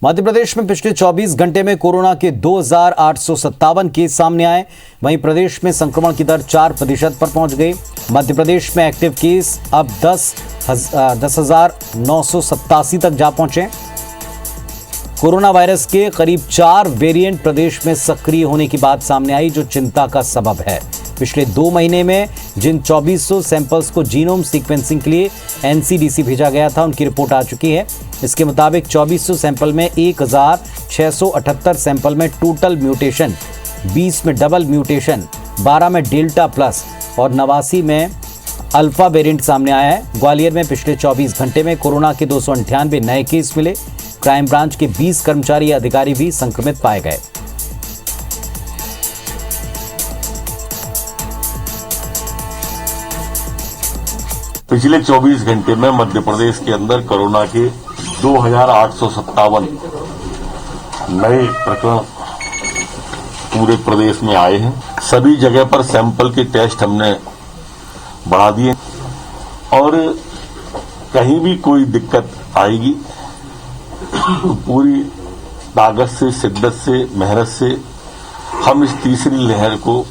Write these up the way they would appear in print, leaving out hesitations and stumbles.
मध्य प्रदेश में पिछले 24 घंटे में कोरोना के 2,857 केस सामने आए। वहीं प्रदेश में संक्रमण की दर 4% पर पहुंच गई। मध्य प्रदेश में एक्टिव केस अब 10,987 तक जा पहुंचे। कोरोना वायरस के करीब 4 वेरिएंट प्रदेश में सक्रिय होने की बात सामने आई, जो चिंता का सबब है। पिछले 2 महीने में जिन 2400 सैंपल्स को जीनोम सीक्वेंसिंग के लिए एनसीडीसी भेजा गया था, उनकी रिपोर्ट आ चुकी है। इसके मुताबिक 2400 सैंपल में 1678 सैंपल में टोटल म्यूटेशन, 20 में डबल म्यूटेशन, 12 में डेल्टा प्लस और 89 में अल्फा वेरिएंट सामने आया है। ग्वालियर में पिछले 24 घंटे में कोरोना के 298 नए केस मिले। क्राइम ब्रांच के 20 कर्मचारी अधिकारी भी संक्रमित पाए गए। पिछले 24 घंटे में मध्य प्रदेश के अंदर कोरोना के 2,857 नए प्रकरण पूरे प्रदेश में आए हैं। सभी जगह पर सैंपल के टेस्ट हमने बढ़ा दिए और कहीं भी कोई दिक्कत आएगी तो पूरी ताकत से, शिद्दत से, मेहनत से हम इस तीसरी लहर को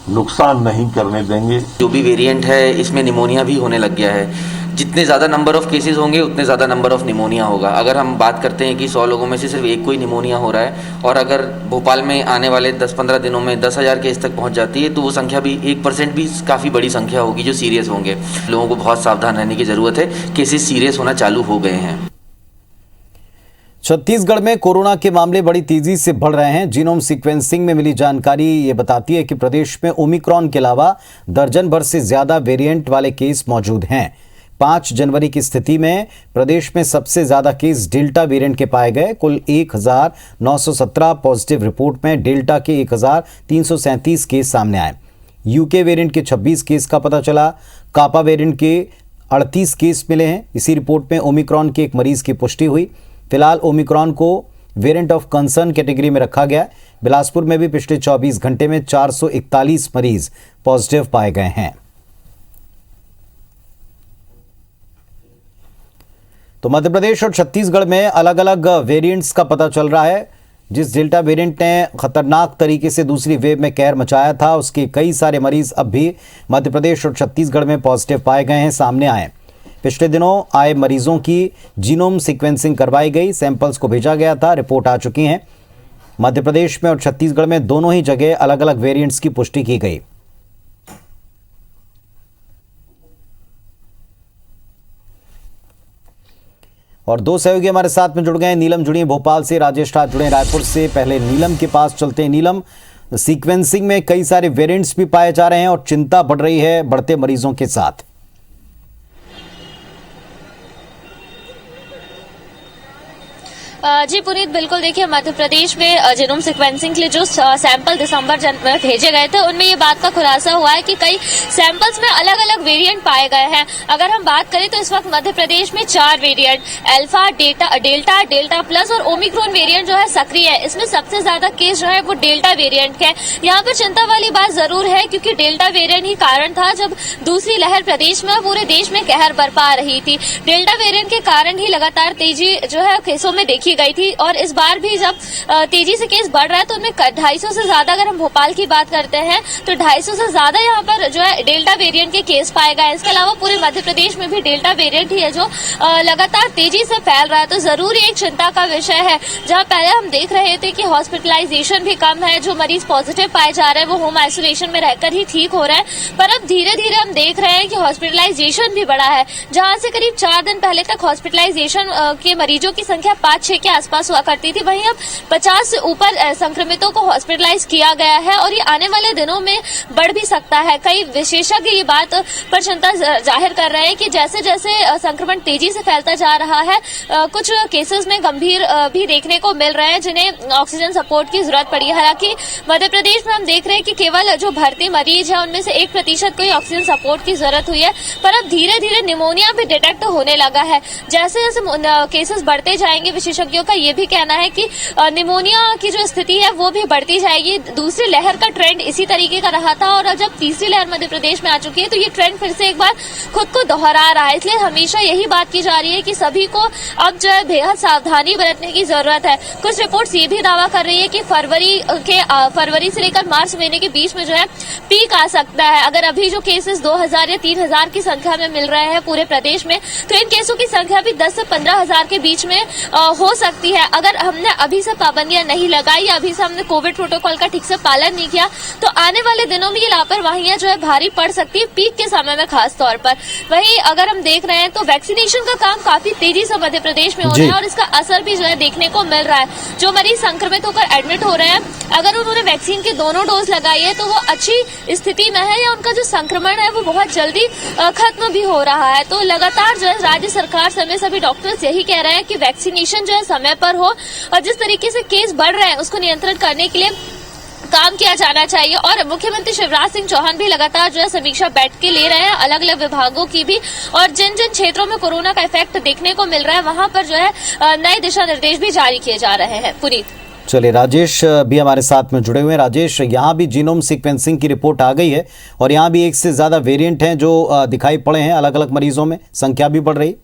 नुकसान नहीं करने देंगे। जो भी वेरिएंट है इसमें निमोनिया भी होने लग गया है। जितने ज़्यादा नंबर ऑफ केसेस होंगे उतने ज़्यादा नंबर ऑफ निमोनिया होगा। अगर हम बात करते हैं कि 100 लोगों में से सिर्फ एक को ही निमोनिया हो रहा है और अगर भोपाल में आने वाले 10-15 दिनों में 10,000 केस तक पहुंच जाती है तो वो संख्या भी 1% भी काफ़ी बड़ी संख्या होगी जो सीरियस होंगे। लोगों को बहुत सावधान रहने की ज़रूरत है। केसेस सीरियस होना चालू हो गए हैं। छत्तीसगढ़ में कोरोना के मामले बड़ी तेजी से बढ़ रहे हैं। जीनोम सीक्वेंसिंग में मिली जानकारी ये बताती है कि प्रदेश में ओमिक्रॉन के अलावा दर्जन भर से ज्यादा वेरिएंट वाले केस मौजूद हैं। 5 जनवरी की स्थिति में प्रदेश में सबसे ज्यादा केस डेल्टा वेरिएंट के पाए गए। कुल 1,917 पॉजिटिव रिपोर्ट में डेल्टा के 1,337 केस सामने आए। यूके वेरिएंट के 26 केस का पता चला। कापा वेरिएंट के 38 केस मिले हैं। इसी रिपोर्ट में ओमिक्रॉन के एक मरीज की पुष्टि हुई। फिलहाल ओमिक्रॉन को वेरिएंट ऑफ कंसर्न कैटेगरी में रखा गया। बिलासपुर में भी पिछले 24 घंटे में 441 मरीज पॉजिटिव पाए गए हैं। तो मध्य प्रदेश और छत्तीसगढ़ में अलग अलग वेरिएंट्स का पता चल रहा है। जिस डेल्टा वेरिएंट ने खतरनाक तरीके से दूसरी वेव में कहर मचाया था, उसके कई सारे मरीज अब भी मध्य प्रदेश और छत्तीसगढ़ में पॉजिटिव पाए गए हैं, सामने आए। पिछले दिनों आए मरीजों की जीनोम सीक्वेंसिंग करवाई गई, सैंपल्स को भेजा गया था, रिपोर्ट आ चुकी हैं। मध्य प्रदेश में और छत्तीसगढ़ में दोनों ही जगह अलग अलग वेरिएंट्स की पुष्टि की गई। और 2 सहयोगी हमारे साथ में जुड़ गए हैं। नीलम जुड़ी है भोपाल से, राजेश ठाकुर जुड़े रायपुर से। पहले नीलम के पास चलते हैं। नीलम, सीक्वेंसिंग में कई सारे वेरिएंट्स भी पाए जा रहे हैं और चिंता बढ़ रही है बढ़ते मरीजों के साथ। जी पुनीत, बिल्कुल। देखिए, मध्य प्रदेश में जीनोम सीक्वेंसिंग के लिए जो सैंपल दिसंबर में भेजे गए थे, उनमें ये बात का खुलासा हुआ है कि कई सैंपल्स में अलग अलग वेरिएंट पाए गए हैं। अगर हम बात करें तो इस वक्त मध्य प्रदेश में 4 वेरिएंट, अल्फा, डेल्टा प्लस और ओमिक्रॉन वेरिएंट जो है सक्रिय है। इसमें सबसे ज्यादा केस जो है वो डेल्टा वेरिएंट के। यहाँ पर चिंता वाली बात जरूर है, क्योंकि डेल्टा वेरिएंट ही कारण था जब दूसरी लहर प्रदेश में और पूरे देश में कहर बरपा रही थी। डेल्टा वेरिएंट के कारण ही लगातार तेजी जो है केसों में देखी गई थी और इस बार भी जब तेजी से केस बढ़ रहा है तो उनमें 250 से ज्यादा, अगर हम भोपाल की बात करते हैं तो 250 से ज्यादा यहाँ पर जो है डेल्टा वेरिएंट के केस पाए गए। इसके अलावा पूरे मध्य प्रदेश में भी डेल्टा वेरिएंट ही है जो लगातार तेजी से फैल रहा है। तो जरूर एक चिंता का विषय है। जहाँ पहले हम देख रहे थे कि हॉस्पिटलाइजेशन भी कम है, जो मरीज पॉजिटिव पाए जा रहे हैं वो होम आइसोलेशन में रहकर ही ठीक हो रहा है, पर अब धीरे धीरे हम देख रहे हैं कि हॉस्पिटलाइजेशन भी बढ़ा है। जहाँ से करीब 4 दिन पहले तक हॉस्पिटलाइजेशन के मरीजों की संख्या 5-6 के आसपास हुआ करती थी, वहीं अब 50 से ऊपर संक्रमितों को हॉस्पिटलाइज किया गया है और ये आने वाले दिनों में बढ़ भी सकता है। कई विशेषज्ञ ये बात पर चिंता जाहिर कर रहे हैं कि जैसे जैसे संक्रमण तेजी से फैलता जा रहा है, कुछ केसेस में गंभीर भी देखने को मिल रहे हैं जिन्हें ऑक्सीजन सपोर्ट की जरूरत पड़ी है। हालांकि मध्य प्रदेश में हम देख रहे हैं कि केवल जो भर्ती मरीज है उनमें से 1% को ही ऑक्सीजन सपोर्ट की जरूरत हुई है, पर अब धीरे धीरे निमोनिया भी डिटेक्ट होने लगा है। जैसे जैसे केसेस बढ़ते जाएंगे, विशेषज्ञ विशेषज्ञों का ये भी कहना है कि निमोनिया की जो स्थिति है वो भी बढ़ती जाएगी। दूसरी लहर का ट्रेंड इसी तरीके का रहा था और जब तीसरी लहर मध्य प्रदेश में आ चुकी है तो ये ट्रेंड फिर से एक बार खुद को दोहरा रहा है। इसलिए हमेशा यही बात की जा रही है कि सभी को अब जो है बेहद सावधानी बरतने की जरूरत है। कुछ रिपोर्ट्स ये भी दावा कर रही है कि फरवरी से लेकर मार्च महीने के बीच में जो है पीक आ सकता है। अगर अभी जो केसेस 2000 या 3000 की संख्या में मिल रहे हैं पूरे प्रदेश में, तो इन केसों की संख्या भी 10 से 15,000 के बीच में हो सकती है। अगर हमने अभी से पाबंदियां नहीं लगाई या अभी से हमने कोविड प्रोटोकॉल का ठीक से पालन नहीं किया तो आने वाले दिनों में ये लापरवाहियां जो है भारी पड़ सकती है, पीक के समय में खास तौर पर। वहीं अगर हम देख रहे हैं तो वैक्सीनेशन का काम काफी तेजी से मध्य प्रदेश में हो रहा है और इसका असर भी जो है देखने को मिल रहा है। जो मरीज संक्रमित होकर एडमिट हो रहे हैं, अगर उन्होंने वैक्सीन के दोनों डोज लगाई है तो वो अच्छी स्थिति में है या उनका जो संक्रमण है वो बहुत जल्दी खत्म भी हो रहा है। तो लगातार जो है राज्य सरकार समेत सभी डॉक्टर्स यही कह रहे हैं कि वैक्सीनेशन जो है समय पर हो और जिस तरीके से केस बढ़ रहे हैं उसको नियंत्रण करने के लिए काम किया जाना चाहिए। और मुख्यमंत्री शिवराज सिंह चौहान भी लगातार जो है समीक्षा बैठ के ले रहे हैं अलग अलग विभागों की भी, और जिन जिन क्षेत्रों में कोरोना का इफेक्ट देखने को मिल रहा है वहां पर जो है नए दिशा निर्देश भी जारी किए जा रहे हैं। पुनीत, चलिए राजेश भी हमारे साथ में जुड़े हुए हैं। राजेश, यहाँ भी जीनोम सीक्वेंसिंग की रिपोर्ट आ गई है और यहाँ भी एक से ज़्यादा वेरिएंट हैं जो दिखाई पड़े हैं अलग अलग मरीजों में, संख्या भी बढ़ रही।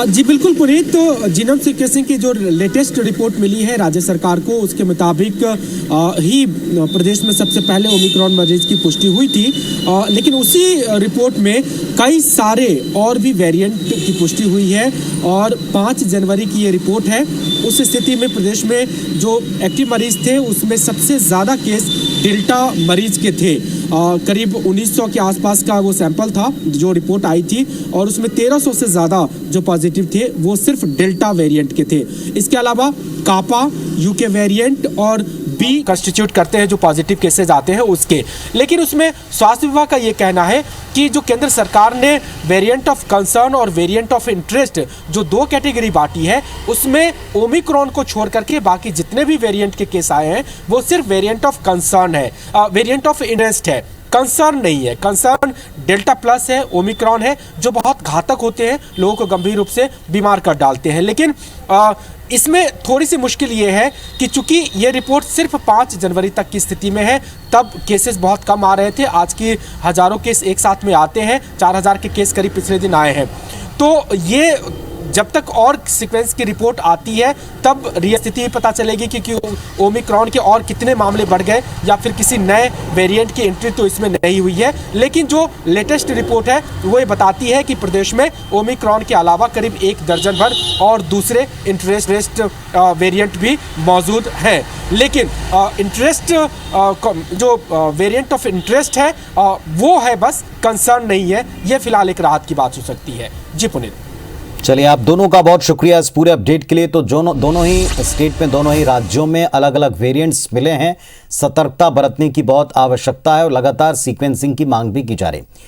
जी बिल्कुल पुनीत, तो जीनोम सीक्वेंसिंग की जो लेटेस्ट रिपोर्ट मिली है राज्य सरकार को उसके मुताबिक ही प्रदेश में सबसे पहले ओमिक्रॉन मरीज की पुष्टि हुई थी, लेकिन उसी रिपोर्ट में कई सारे और भी वेरिएंट की पुष्टि हुई है और 5 जनवरी की ये रिपोर्ट है। उस स्थिति में प्रदेश में जो एक्टिव मरीज थे उसमें सबसे ज़्यादा केस डेल्टा मरीज के थे। करीब 1900 के आसपास का वो सैंपल था जो रिपोर्ट आई थी और उसमें 1300 से ज़्यादा जो पॉजिटिव थे वो सिर्फ डेल्टा वेरिएंट के थे। इसके अलावा कापा, यूके वेरिएंट और बी कंस्टिट्यूट करते हैं जो पॉजिटिव केसेस आते हैं उसके। लेकिन उसमें स्वास्थ्य विभाग का ये कहना है कि जो केंद्र सरकार ने वेरिएंट ऑफ कंसर्न और वेरिएंट ऑफ इंटरेस्ट जो 2 कैटेगरी बांटी है उसमें ओमिक्रॉन को छोड़ करके बाकी जितने भी वेरिएंट के केस आए हैं वो सिर्फ वेरिएंट ऑफ कंसर्न है, वेरिएंट ऑफ इंटरेस्ट है, कंसर्न नहीं है। कंसर्न डेल्टा प्लस है, ओमिक्रॉन है जो बहुत घातक होते हैं, लोगों को गंभीर रूप से बीमार कर डालते हैं। लेकिन इसमें थोड़ी सी मुश्किल ये है कि चूंकि ये रिपोर्ट सिर्फ 5 जनवरी तक की स्थिति में है, तब केसेस बहुत कम आ रहे थे। आज की हज़ारों केस एक साथ में आते हैं, 4000 के केस करीब पिछले दिन आए हैं। तो ये जब तक और सीक्वेंस की रिपोर्ट आती है तब रियल स्थिति पता चलेगी कि ओमिक्रॉन के और कितने मामले बढ़ गए या फिर किसी नए वेरिएंट की एंट्री तो इसमें नहीं हुई है। लेकिन जो लेटेस्ट रिपोर्ट है वो ये बताती है कि प्रदेश में ओमिक्रॉन के अलावा करीब 1 दर्जन भर और दूसरे इंटरेस्ट वेरिएंट भी मौजूद हैं। लेकिन इंटरेस्ट जो वेरिएंट ऑफ इंटरेस्ट है वो है, बस कंसर्न नहीं है। ये फिलहाल एक राहत की बात हो सकती है। जी पुनीत, चलिए आप दोनों का बहुत शुक्रिया इस पूरे अपडेट के लिए। तो दोनों ही स्टेट में, दोनों ही राज्यों में अलग अलग वेरिएंट्स मिले हैं। सतर्कता बरतने की बहुत आवश्यकता है और लगातार सीक्वेंसिंग की मांग भी की जा रही है।